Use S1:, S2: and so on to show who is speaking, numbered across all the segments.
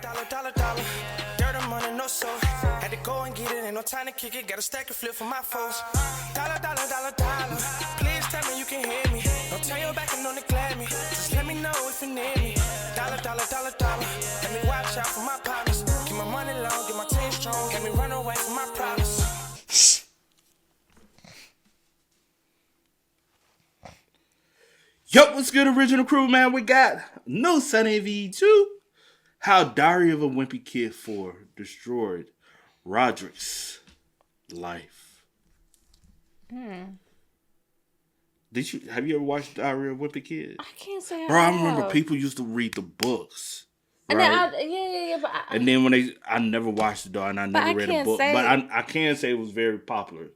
S1: dollar. Dirt and money, no soul. Had to go and get it, ain't no time to kick it. Got a stack of flip for my foes. Dollar. Please tell me you can hear me. Don't turn your back and don't neglect me. Just let me know if you need me. Dollar. Let me watch out for my partners. Keep my money long, get my team strong. Let me run away from my problems.
S2: Yup, what's good, original crew, man? We got no Sunny V2. How Diary of a Wimpy Kid 4 destroyed Rodrick's life. Have you ever watched Diary of a Wimpy Kid?
S3: I can't say
S2: Bro, I remember people used to read the books.
S3: Right? And then
S2: and then when I never watched it though, and I never read a book. But I can say it was very popular.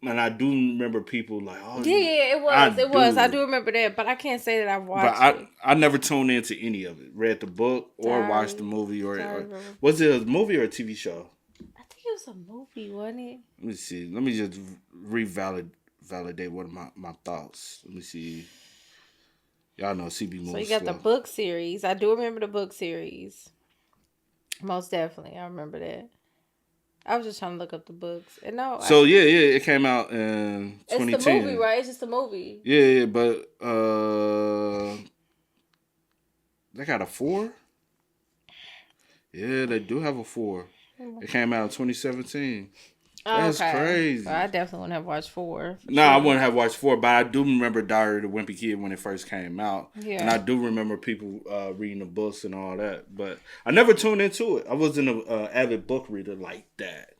S2: And I do remember people like, oh
S3: yeah, it was. I do remember that, but I can't say that I've watched it.
S2: I never tuned into any of it. Read the book or watched the movie or was it a movie or a TV show?
S3: I think it was a movie, wasn't it?
S2: Let me see. Let me just validate one of my thoughts. Let me see. Y'all know CB moves.
S3: So you got the book series. I do remember the book series. Most definitely, I remember that. I was just trying to look up the books. And
S2: it came out in 2010.
S3: It's the movie, right? It's just a movie.
S2: Yeah, but they got a 4? Yeah, they do have a 4. It came out in 2017. That's crazy.
S3: Well, I definitely wouldn't have watched 4.
S2: No, I wouldn't have watched 4, but I do remember Diary of the Wimpy Kid when it first came out. Yeah. And I do remember people reading the books and all that. But I never tuned into it. I wasn't an avid book reader like that.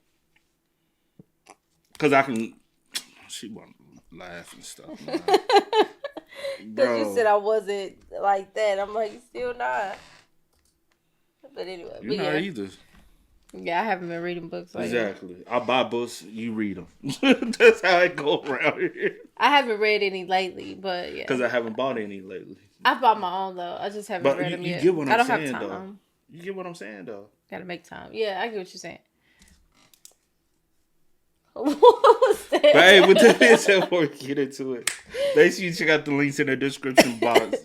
S2: Because I can... She want to laugh and stuff.
S3: Because you said I wasn't like that. I'm like, still not. But anyway.
S2: You're not either.
S3: Yeah, I haven't been reading books like that.
S2: Exactly. I buy books, you read them. That's how it go around here.
S3: I haven't read any lately, but yeah.
S2: Because I haven't bought any lately.
S3: I bought my own, though. I just haven't read them yet.
S2: You get what I'm saying,
S3: have time.
S2: Though. You get what I'm saying, though.
S3: Gotta make time. Yeah, I get what you're saying. What was that?
S2: But hey, with that being said, before we get into it, make sure you check out the links in the description box.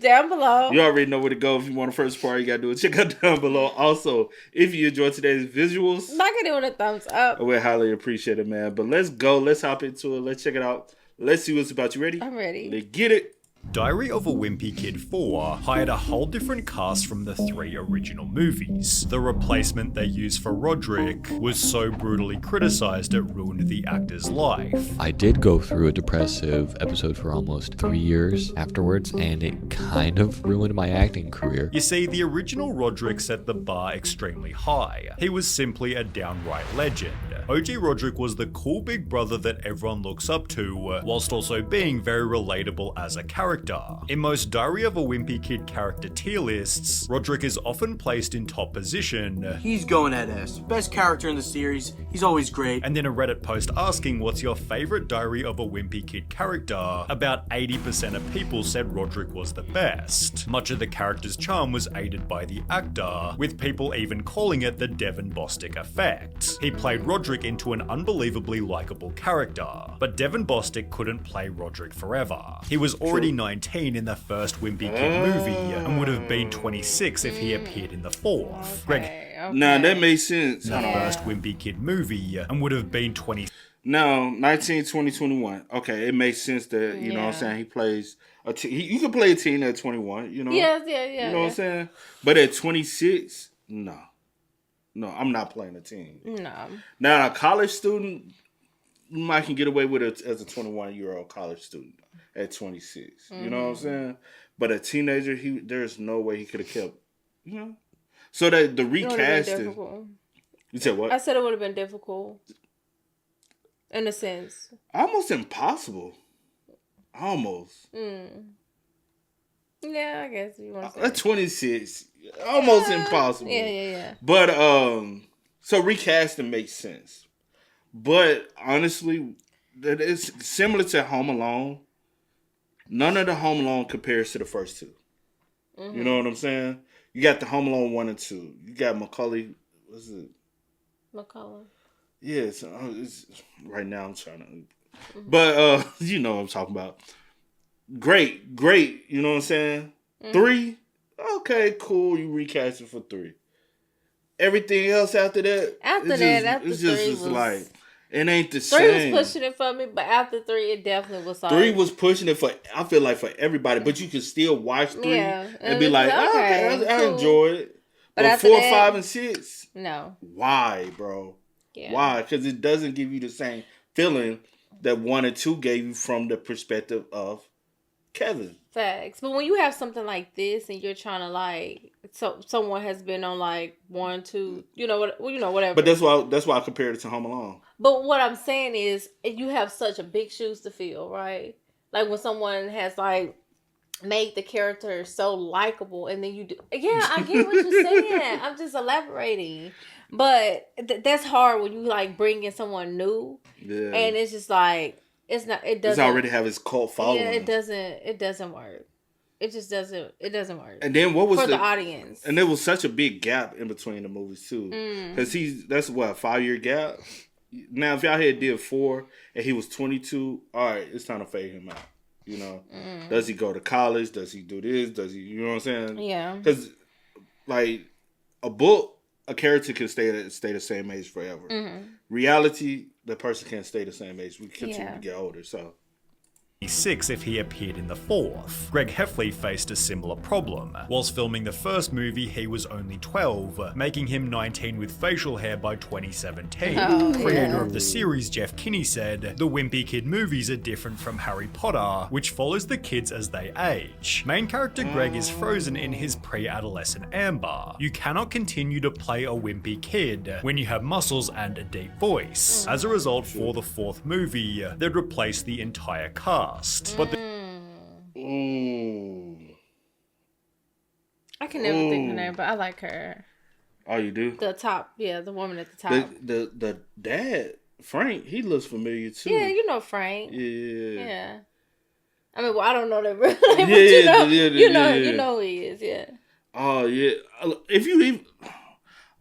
S3: Down below.
S2: You already know where to go. If you want the first part, you got to do it. Check out down below. Also, if you enjoyed today's visuals,
S3: knock it with a thumbs up.
S2: We highly appreciate it, man. But let's go. Let's hop into it. Let's check it out. Let's see what's about. You ready?
S3: I'm ready.
S2: Let's get it.
S4: Diary of a Wimpy Kid 4 hired a whole different cast from the 3 original movies. The replacement they used for Rodrick was so brutally criticized it ruined the actor's life.
S5: I did go through a depressive episode for almost 3 years afterwards, and it kind of ruined my acting career.
S4: You see, the original Rodrick set the bar extremely high. He was simply a downright legend. OG Rodrick was the cool big brother that everyone looks up to, whilst also being very relatable as a character. In most Diary of a Wimpy Kid character tier lists, Rodrick is often placed in top position.
S6: He's going at us. Best character in the series. He's always great.
S4: And in a Reddit post asking what's your favorite Diary of a Wimpy Kid character, about 80% of people said Rodrick was the best. Much of the character's charm was aided by the actor, with people even calling it the Devin Bostic effect. He played Rodrick into an unbelievably likable character, but Devin Bostic couldn't play Rodrick forever. He was already 19 in the first Wimpy Kid movie and would have been 26 if he appeared in the fourth.
S3: Okay.
S2: Nah, that makes sense.
S4: The first Wimpy Kid movie and would have been 20.
S2: No, 19, 20, 21. Okay, it makes sense that, you know what I'm saying, he plays you can play a teen at 21, you know?
S3: Yeah.
S2: You know what I'm saying? But at 26, no. No, I'm not playing a teen.
S3: No.
S2: Now, a college student, you might can get away with it as a 21-year-old college student at 26. You know what I'm saying? But a teenager, there's no way he could have kept, you know? So that the recasting. You said what?
S3: I said it would have been difficult. In a sense.
S2: Almost impossible. Almost.
S3: Yeah, I guess you want to say.
S2: At 26, almost impossible.
S3: Yeah.
S2: But so recasting makes sense. But honestly, that is similar to Home Alone. None of the Home Alone compares to the first two. You know what I'm saying? You got the Home Alone 1 and 2. You got Macaulay. What's it?
S3: McCullough.
S2: Yeah, it's right now I'm trying to. But you know what I'm talking about. Great. You know what I'm saying? 3. Okay, cool. You recast it for 3. Everything else after that,
S3: After
S2: it's just
S3: 3 was
S2: like it ain't the
S3: 3
S2: same.
S3: was pushing it for me, but after 3, it definitely was like
S2: 3 was pushing it for. I feel like for everybody, but you can still watch 3 and be like, okay, I
S3: cool.
S2: enjoy it. But
S3: after
S2: 4,
S3: that,
S2: 5, and 6,
S3: no.
S2: why, bro?
S3: Yeah.
S2: Why? Because it doesn't give you the same feeling that 1 and 2 gave you from the perspective of Kevin.
S3: Facts. But when you have something like this and you're trying to like, so someone has been on like 1, 2, whatever.
S2: But that's why I compared it to Home Alone.
S3: But what I'm saying is, you have such a big shoes to fill, right? Like when someone has like made the character so likable, and then you do. Yeah, I get what you're saying. I'm just elaborating. But that's hard when you like bring in someone new, and it's just like. It doesn't.
S2: It's already have its cult following.
S3: Yeah, it doesn't work. It just doesn't. It doesn't work.
S2: And then what was
S3: for the audience?
S2: And there was such a big gap in between the movies too, because that's what a 5-year gap. Now, if y'all had did 4 and he was 22, all right, it's time to fade him out. Does he go to college? Does he do this? Does he? You know what I'm saying?
S3: Yeah.
S2: Because like a book, a character can stay the same age forever. Reality, the person can't stay the same age. We continue to get older, so.
S4: 6 if he appeared in the 4th. Greg Heffley faced a similar problem. Whilst filming the first movie, he was only 12, making him 19 with facial hair by 2017. Creator of the series, Jeff Kinney, said, "The Wimpy Kid movies are different from Harry Potter, which follows the kids as they age. Main character Greg is frozen in his pre-adolescent amber. You cannot continue to play a wimpy kid when you have muscles and a deep voice. As a result, for the 4th movie, they'd replace the entire cast. But
S3: I can never think her name, but I like her.
S2: Oh, you do?
S3: The top, the woman at the top.
S2: The dad, Frank, he looks familiar too.
S3: Yeah, you know Frank.
S2: Yeah.
S3: I mean, well, I don't know that really, but you know who he is. Yeah.
S2: Oh yeah. If you even,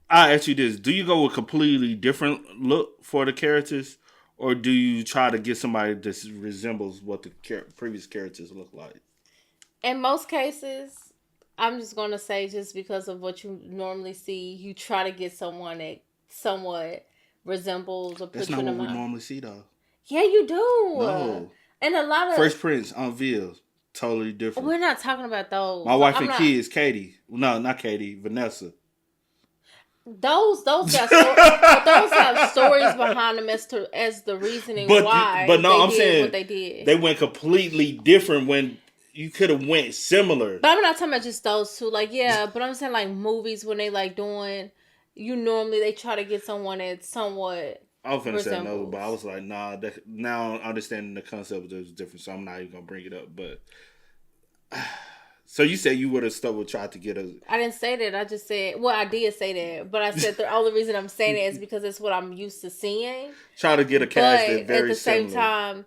S2: I ask you this: do you go with completely different look for the characters? Or do you try to get somebody that resembles what the previous characters look like?
S3: In most cases, I'm just going to say just because of what you normally see, you try to get someone that somewhat resembles or puts you in a mind. That's not what we
S2: normally see, though.
S3: Yeah, you do.
S2: No.
S3: And a lot of...
S2: Fresh Prince on Ville, totally different.
S3: We're not talking about those.
S2: My wife and kids, Katie. No, not Katie, Vanessa.
S3: Those have stories behind them as the reasoning why I'm saying what they did.
S2: They went completely different when you could have went similar.
S3: But I'm not talking about just those two. Like, yeah, but I'm saying like movies when they like doing, normally they try to get someone that's somewhat
S2: I was finna say no, but I was like, nah, now understanding the concept is different, so I'm not even gonna bring it up. But so you said you would have still tried to get a...
S3: I didn't say that. I just said... Well, I did say that. But I said the only reason I'm saying it is because it's what I'm used to seeing.
S2: Try to get a cast that's very
S3: at the
S2: similar.
S3: same time,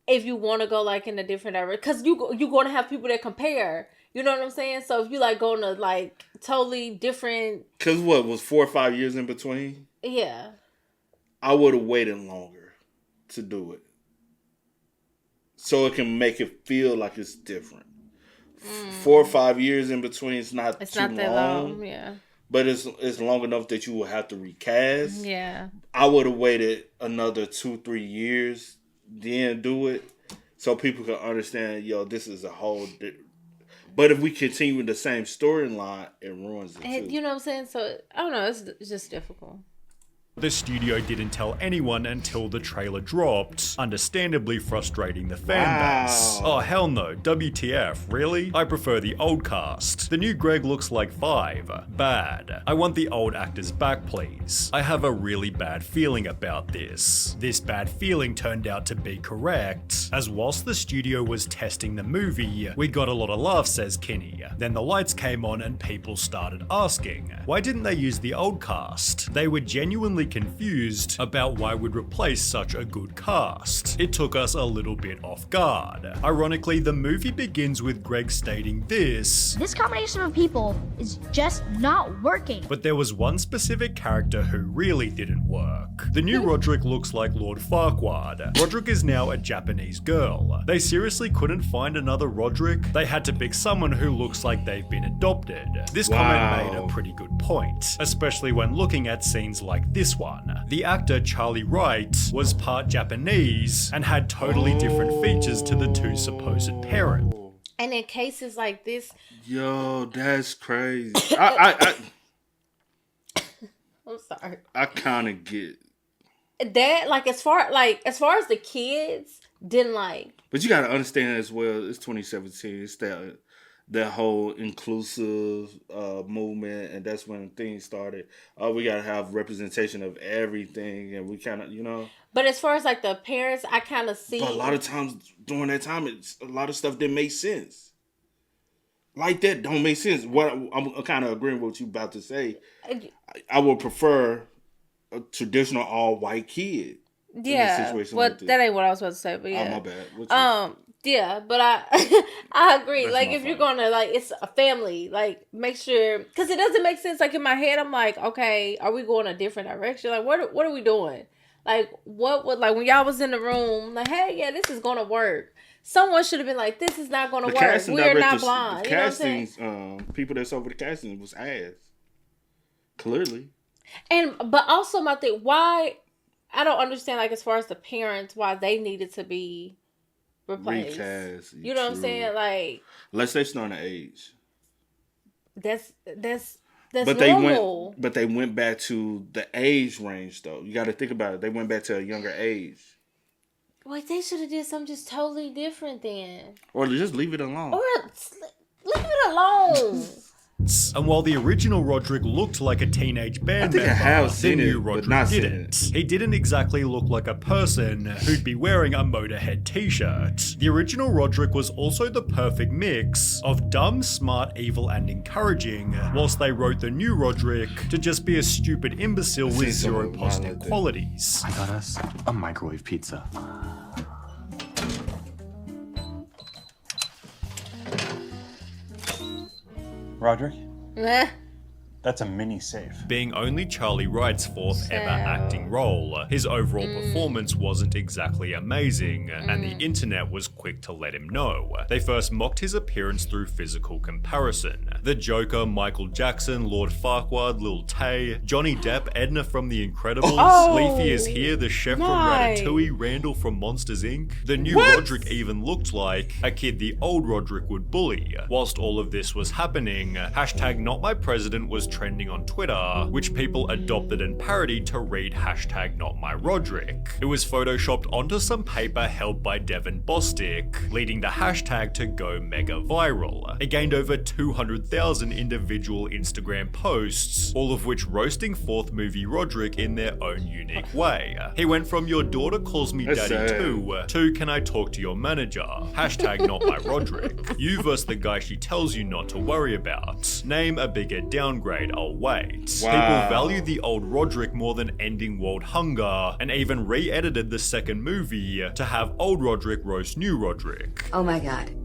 S3: if you want to go like in a different direction... Because you're going to have people that compare. You know what I'm saying? So if you like going to like totally different...
S2: Because what, was 4 or 5 years in between?
S3: Yeah.
S2: I would have waited longer to do it. So it can make it feel like it's different. 4 or 5 years in between, it's not that long. Yeah. But it's long enough that you will have to recast.
S3: Yeah.
S2: I would have waited another 2-3 years, then do it, so people can understand, this is a whole... But if we continue the same storyline, it ruins it too.
S3: You know what I'm saying? So, I don't know, it's just difficult.
S4: The studio didn't tell anyone until the trailer dropped, understandably frustrating the fan base. Oh hell no, WTF, really? I prefer the old cast. The new Greg looks like 5. Bad. I want the old actors back, please. I have a really bad feeling about this. This bad feeling turned out to be correct, as whilst the studio was testing the movie, we got a lot of laughs, says Kinney. Then the lights came on and people started asking, why didn't they use the old cast? They were genuinely really confused about why we'd replace such a good cast. It took us a little bit off guard. Ironically, the movie begins with Greg stating this.
S7: This combination of people is just not working.
S4: But there was one specific character who really didn't work. The new Rodrick looks like Lord Farquaad. Rodrick is now a Japanese girl. They seriously couldn't find another Rodrick? They had to pick someone who looks like they've been adopted. This comment made a pretty good point, especially when looking at scenes like this one. The actor Charlie Wright was part Japanese and had totally different features to the two supposed parents.
S3: And in cases like this,
S2: yo, that's crazy.
S3: I'm sorry.
S2: I kind of get
S3: that. Like as far as the kids didn't like.
S2: But you gotta understand as well. It's 2017. It's that whole inclusive movement, and that's when things started. We gotta have representation of everything, and we kind of,
S3: But as far as like the parents, I kind of see.
S2: But a lot of times during that time, a lot of stuff didn't make sense. Like that don't make sense. What I'm kind of agreeing with what you about to say. I would prefer a traditional all white kid.
S3: Yeah, well, that ain't what I was supposed to say, but yeah.
S2: Oh, my bad.
S3: Yeah, but I agree.
S2: That's
S3: like, if you're gonna, like, it's a family, like, make sure, because it doesn't make sense. Like, in my head, I'm like, okay, are we going a different direction? Like, what are we doing? Like, what would, like, when y'all was in the room, like, hey, yeah, this is gonna work. Someone should have been like, this is not gonna work. We're not blind.
S2: The castings, people that's over the casting was ass. Clearly.
S3: But also my thing, why, I don't understand, like, as far as the parents, why they needed to be replaced.
S2: Recast.
S3: You know what I'm saying? Like,
S2: unless they starting to age.
S3: That's
S2: but
S3: normal.
S2: They went back to the age range though. You got to think about it. They went back to a younger age.
S3: Like, they should have did something just totally different then.
S2: Or just leave it alone.
S3: Or leave it alone.
S4: And while the original Rodrick looked like a teenage band member, the new Rodrick didn't. He didn't exactly look like a person who'd be wearing a Motorhead t-shirt. The original Rodrick was also the perfect mix of dumb, smart, evil, and encouraging, whilst they wrote the new Rodrick to just be a stupid imbecile with zero positive qualities.
S8: I got us a microwave pizza. Rodrick? That's a mini safe.
S4: Being only Charlie Wright's fourth ever acting role, his overall performance wasn't exactly amazing, and the internet was quick to let him know. They first mocked his appearance through physical comparison. The Joker, Michael Jackson, Lord Farquaad, Lil Tay, Johnny Depp, Edna from The Incredibles, Leafy is here, the chef from Ratatouille, Randall from Monsters Inc. The new Rodrick even looked like a kid the old Rodrick would bully. Whilst all of this was happening, hashtag #NotMyPresident was trending on Twitter, which people adopted and parodied to read hashtag #NotMyRodrick. It was photoshopped onto some paper held by Devin Bostick, leading the hashtag to go mega viral. It gained over 200,000 individual Instagram posts, all of which roasting fourth movie Rodrick in their own unique way. He went from your daughter calls me daddy to can I talk to your manager? Hashtag #NotMyRodrick. You versus the guy she tells you not to worry about. Name a bigger downgrade, I'll wait.
S2: Wow.
S4: People value the old Rodrick more than ending world hunger, and even re-edited the second movie to have old Rodrick roast new Rodrick.
S9: Oh my god.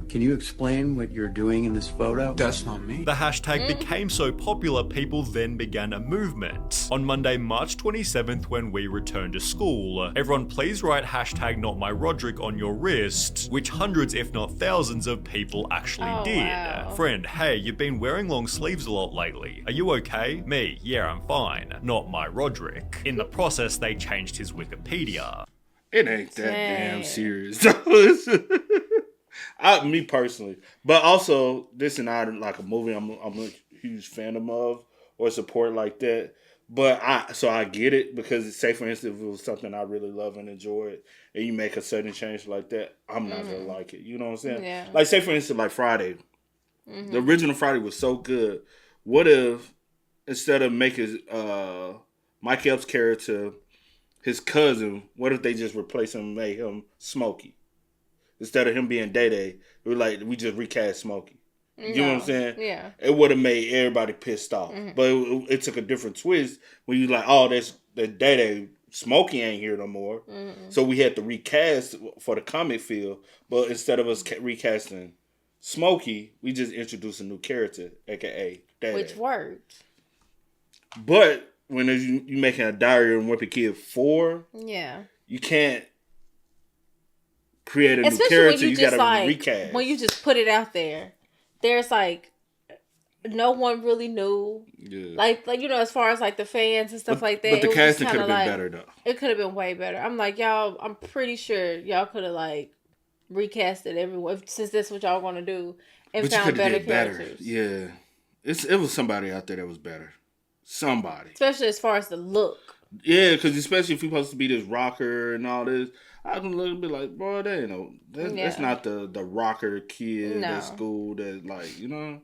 S10: Can you explain what you're doing in this photo?
S8: That's not me.
S4: The hashtag became so popular, people then began a movement. On Monday, March 27th, when we returned to school, everyone please write hashtag #NotMyRodrick on your wrist, which hundreds if not thousands of people actually did.
S3: Wow.
S4: Friend, hey, you've been wearing long sleeves a lot lately. Are you okay? Me, yeah, I'm fine. Not my Rodrick. In the process, they changed his Wikipedia.
S2: It ain't that damn serious. Me personally, but also this is not like a movie I'm a huge fan of or support like that. But I get it, because say for instance if it was something I really love and enjoy, and you make a sudden change like that, I'm not gonna like it. You know what I'm saying?
S3: Yeah.
S2: Like say for instance like Friday, the original Friday was so good. What if instead of making Mike Epps' character his cousin, what if they just replace him and made him Smokey? Instead of him being Day-Day, we just recast Smokey. You know what I'm saying?
S3: Yeah.
S2: It would have made everybody pissed off. But it took a different twist when you like, oh, that Smokey ain't here no more. So we had to recast for the comic field. But instead of us recasting Smokey, we just introduced a new character, aka Daddy.
S3: Which worked.
S2: But when you making a Diary of a Wimpy Kid 4, you can't create a new character. You gotta like, recast.
S3: When you just put it out there, there's like no one really knew. Yeah. Like you know, as far as like the fans and stuff like that.
S2: But the casting could have been better though.
S3: It could have been way better. I'm like, y'all, I'm pretty sure y'all could have like recasted everyone since that's what y'all want to do and found better characters.
S2: Yeah. It was somebody out there that was better. Somebody.
S3: Especially as far as the look.
S2: Yeah, because especially if you're supposed to be this rocker and all this, I can look and be like, boy, that ain't no, that's not the rocker kid at school that like, you know.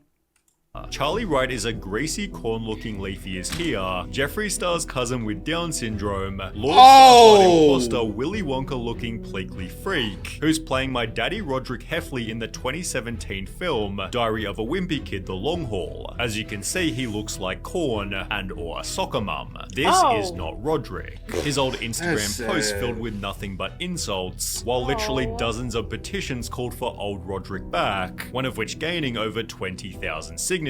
S4: Charlie Wright is a greasy, corn-looking leafy is here. Jeffree Star's cousin with Down syndrome. Lord imposter Willy Wonka-looking pleekly freak, who's playing my daddy Rodrick Heffley in the 2017 film Diary of a Wimpy Kid: The Long Haul. As you can see, he looks like corn and/or a soccer mum. This is not Rodrick. His old Instagram post filled with nothing but insults, while literally dozens of petitions called for old Rodrick back, one of which gaining over 20,000 signatures.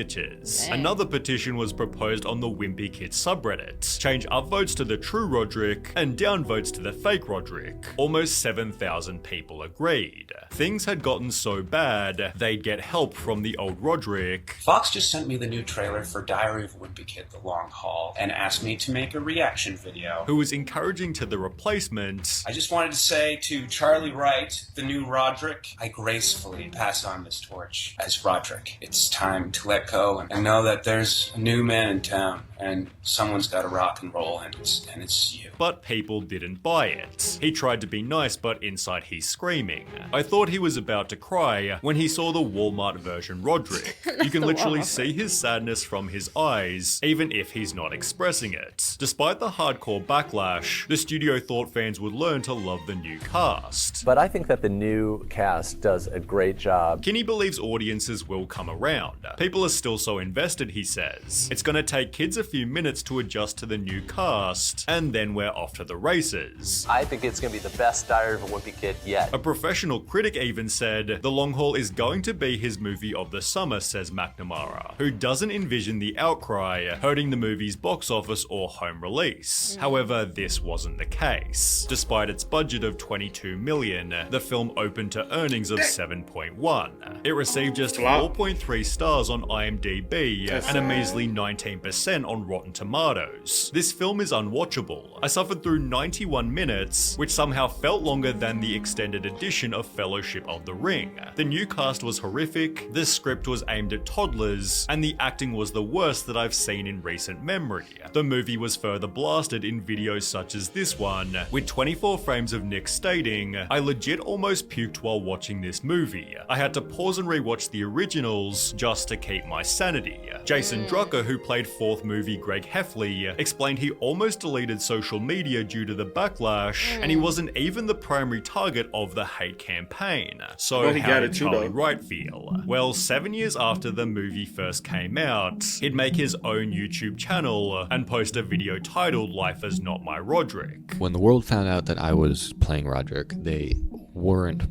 S4: Another petition was proposed on the Wimpy Kid subreddit. Change upvotes to the true Rodrick and downvotes to the fake Rodrick. Almost 7,000 people agreed. Things had gotten so bad, they'd get help from the old Rodrick.
S9: Fox just sent me the new trailer for Diary of a Wimpy Kid: The Long Haul and asked me to make a reaction video.
S4: Who was encouraging to the replacement.
S9: I just wanted to say to Charlie Wright, the new Rodrick, I gracefully pass on this torch as Rodrick. It's time to let go and know that there's a new man in town and someone's got to rock and roll and it's you.
S4: But people didn't buy it. He tried to be nice, but inside he's screaming. I thought he was about to cry when he saw the Walmart version Rodrick. You can literally see his sadness from his eyes, even if he's not expressing it. Despite the hardcore backlash, the studio thought fans would learn to love the new cast.
S11: But I think that the new cast does a great job.
S4: Kinney believes audiences will come around. People are still so invested, he says. It's gonna take kids a few minutes to adjust to the new cast, and then we're off to the races.
S11: I think it's gonna be the best Diary of a Wimpy Kid yet.
S4: A professional critic even said, The Long Haul is going to be his movie of the summer, says McNamara, who doesn't envision the outcry hurting the movie's box office or home release. However, this wasn't the case. Despite its budget of $22 million, the film opened to earnings of 7.1. It received just 4.3 stars on IMDb and a measly 19% on Rotten Tomatoes. This film is unwatchable. I suffered through 91 minutes, which somehow felt longer than the extended edition of Fellowship of the Ring. The new cast was horrific, the script was aimed at toddlers, and the acting was the worst that I've seen in recent memory. The movie was further blasted in videos such as this one, with 24 frames of Nick stating, I legit almost puked while watching this movie. I had to pause and rewatch the originals just to keep my sanity. Jason Drucker, who played fourth movie Greg Heffley, explained he almost deleted social media due to the backlash, and he wasn't even the primary target of the hate campaign. So how did Charlie Wright feel? Well, 7 years after the movie first came out, he'd make his own YouTube channel and post a video titled Life is Not My Rodrick.
S5: When the world found out that I was playing Rodrick, they weren't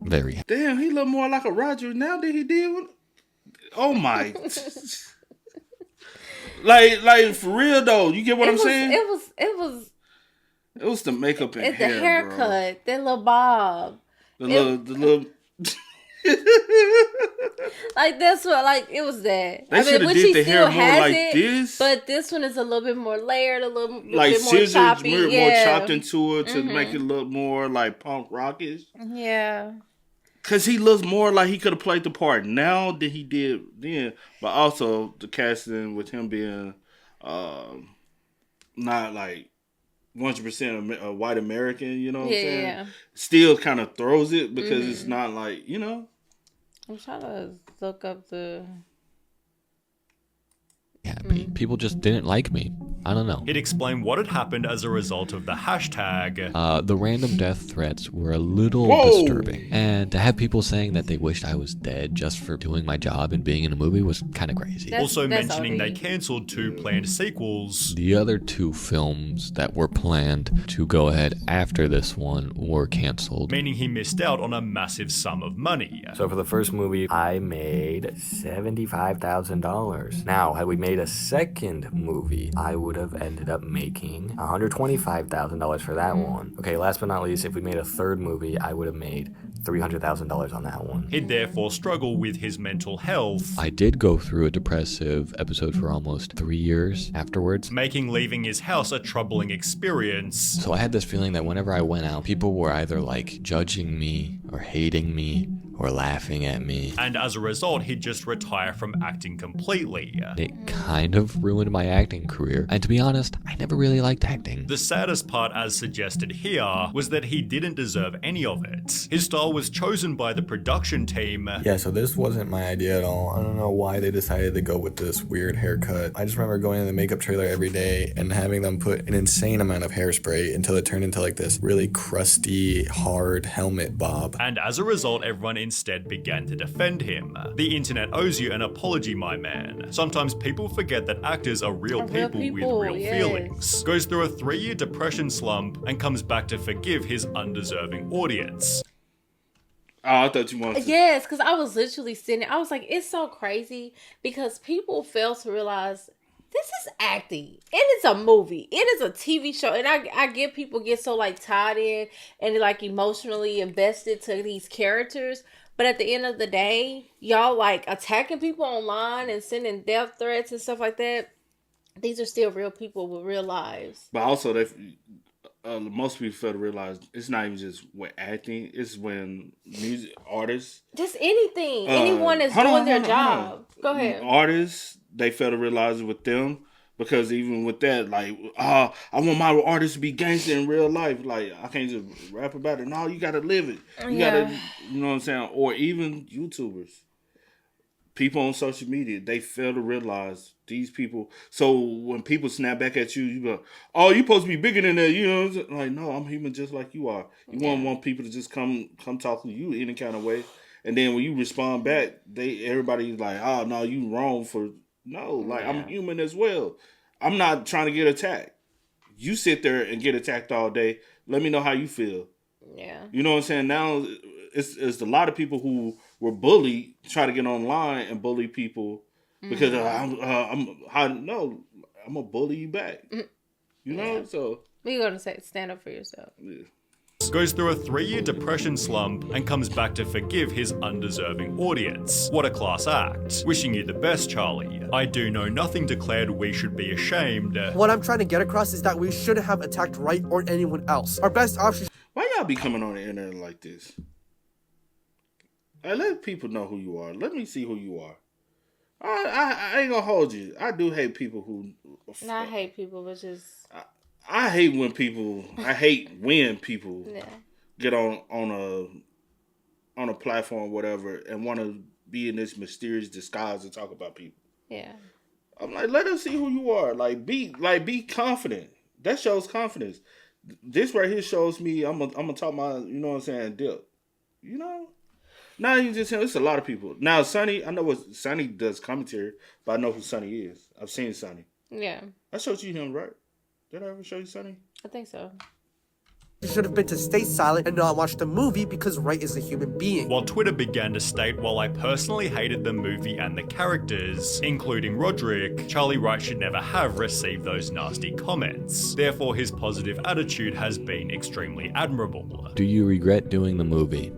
S5: very happy.
S2: Damn, he looked more like a Roger now than he did with... Oh my... like for real though, you get what I'm saying? It was the makeup and hair,
S3: the haircut, that little bob,
S2: the little.
S3: Like that's what, like it was that.
S2: They should have did the hair more like this,
S3: but this one is a little bit more layered, a little
S2: like
S3: bit more choppy,
S2: more chopped into it to make it look more like punk rockish.
S3: Yeah.
S2: Cause he looks more like he could have played the part now than he did then, but also the casting with him being not like 100% a white American, you know what I'm saying? Yeah. Still kind of throws it because it's not like, you know.
S3: I'm trying to look up the.
S5: Yeah, people just didn't like me. I don't know.
S4: He'd explain what had happened as a result of the hashtag.
S5: The random death threats were a little disturbing. And to have people saying that they wished I was dead just for doing my job and being in a movie was kind of crazy.
S4: Also mentioning they cancelled 2 planned sequels.
S5: The other 2 films that were planned to go ahead after this one were canceled.
S4: Meaning he missed out on a massive sum of money.
S11: So for the first movie, I made $75,000. Now, had we made a second movie, I would have ended up making $125,000 for that one. Okay, last but not least, if we made a third movie, I would have made $300,000 on that one.
S4: He'd therefore struggle with his mental health.
S5: I did go through a depressive episode for almost 3 years afterwards,
S4: making leaving his house a troubling experience.
S5: So I had this feeling that whenever I went out, people were either like judging me or hating me or laughing at me.
S4: And as a result, he'd just retire from acting completely.
S5: It kind of ruined my acting career. And to be honest, I never really liked acting.
S4: The saddest part, as suggested here, was that he didn't deserve any of it. His style was chosen by the production team.
S12: Yeah, so this wasn't my idea at all. I don't know why they decided to go with this weird haircut. I just remember going to the makeup trailer every day and having them put an insane amount of hairspray until it turned into like this really crusty, hard helmet bob.
S4: And as a result, everyone instead began to defend him. The internet owes you an apology, my man. Sometimes people forget that actors are real people with real feelings. Goes through a 3-year depression slump and comes back to forgive his undeserving audience.
S2: Oh, I thought you wanted to.
S3: Yes, because I was literally sitting, I was like, it's so crazy because people fail to realize this is acting. It is a movie. It is a TV show. And I get people get so like tied in and like emotionally invested to these characters. But at the end of the day, y'all like attacking people online and sending death threats and stuff like that. These are still real people with real lives.
S2: But also, most people fail to realize it's not even just with acting. It's when music artists,
S3: just anything, anyone that's doing their job. Go ahead.
S2: Artists, they fail to realize it with them because even with that, like, I want my artists to be gangster in real life. Like, I can't just rap about it. No, you gotta live it. You gotta, you know what I'm saying? Or even YouTubers. People on social media, they fail to realize these people. So when people snap back at you, you go, "Oh, you supposed to be bigger than that." You know, like, no, I'm human just like you are. You won't want people to just come talk to you any kind of way, and then when you respond back, everybody's like, "Oh, no, you wrong for no." Like, I'm human as well. I'm not trying to get attacked. You sit there and get attacked all day. Let me know how you feel.
S3: Yeah.
S2: You know what I'm saying? Now it's a lot of people who were bullied, try to get online and bully people because I'm gonna bully you back. You know, so
S3: we're gonna say stand up for yourself.
S2: Yeah.
S4: Goes through a 3-year depression slump and comes back to forgive his undeserving audience. What a class act. Wishing you the best, Charlie. I do know nothing declared we should be ashamed.
S13: What I'm trying to get across is that we shouldn't have attacked Wright or anyone else. Our best option.
S2: Why y'all be coming on the internet like this? Let people know who you are. Let me see who you are. I ain't gonna hold you. I do hate people who.
S3: No, I hate people, but just.
S2: I hate when people. I hate when people get on a platform, or whatever, and want to be in this mysterious disguise and talk about people.
S3: Yeah.
S2: I'm like, let us see who you are. Be confident. That shows confidence. This right here shows me I'm gonna talk my, you know what I'm saying, dip. You know. Now you just saying it's a lot of people. Now Sonny, I know what Sonny does commentary, but I know who Sonny is. I've seen Sonny.
S3: Yeah.
S2: I showed you him, right? Did I ever show you Sonny?
S3: I think so.
S13: Should have been to stay silent and not watch the movie because Wright is a human being.
S4: While Twitter began to state, while I personally hated the movie and the characters, including Rodrick, Charlie Wright should never have received those nasty comments. Therefore, his positive attitude has been extremely admirable.
S5: Do you regret doing the movie?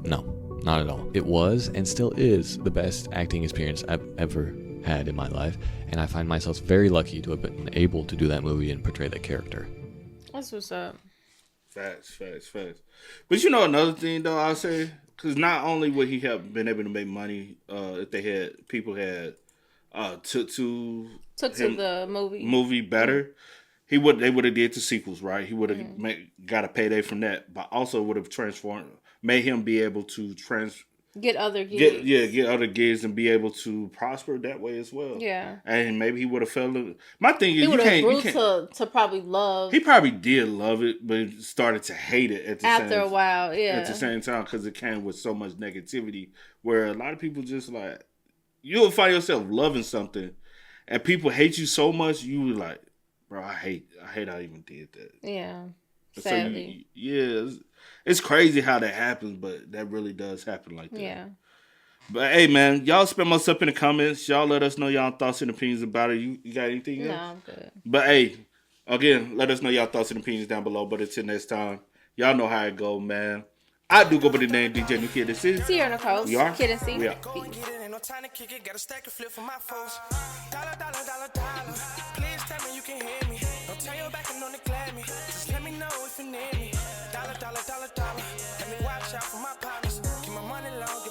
S5: No. Not at all. It was and still is the best acting experience I've ever had in my life, and I find myself very lucky to have been able to do that movie and portray that character.
S3: That's what's up.
S2: Facts. But you know another thing though, I'll say, because not only would he have been able to make money if people had took to
S3: the
S2: movie better, they would have did the sequels, right? He would have got a payday from that, but also would have made him be able to
S3: get other gigs.
S2: Get other gigs and be able to prosper that way as well.
S3: Yeah.
S2: And maybe he would have felt it. My thing is,
S3: he would have grew to probably love.
S2: He probably did love it, but started to hate it
S3: after a while. Yeah.
S2: At the same time, because it came with so much negativity, where a lot of people just like, you'll find yourself loving something, and people hate you so much, you were like, bro, I hate I even did that.
S3: Yeah.
S2: Sadly. So it's crazy how that happens, but that really does happen like that.
S3: Yeah.
S2: But hey, man, y'all spam us up in the comments. Y'all let us know y'all thoughts and opinions about it. You got anything else?
S3: No, I'm good.
S2: But hey, again, let us know y'all thoughts and opinions down below. But until next time, y'all know how it go, man. I do go by the name DJ New Kid and C.
S3: Sierra Nicole.
S2: We are.
S3: Kid and C.
S2: We are.
S1: No time to kick it, got a stack of flip for my foes. Dollar, dollar, dollar, dollar. Please tell me you can hear me. Don't turn your back and don't neglect me. Just let me know if you need me. Dollar, dollar, dollar, dollar. Let me watch out for my partners. Keep my money long.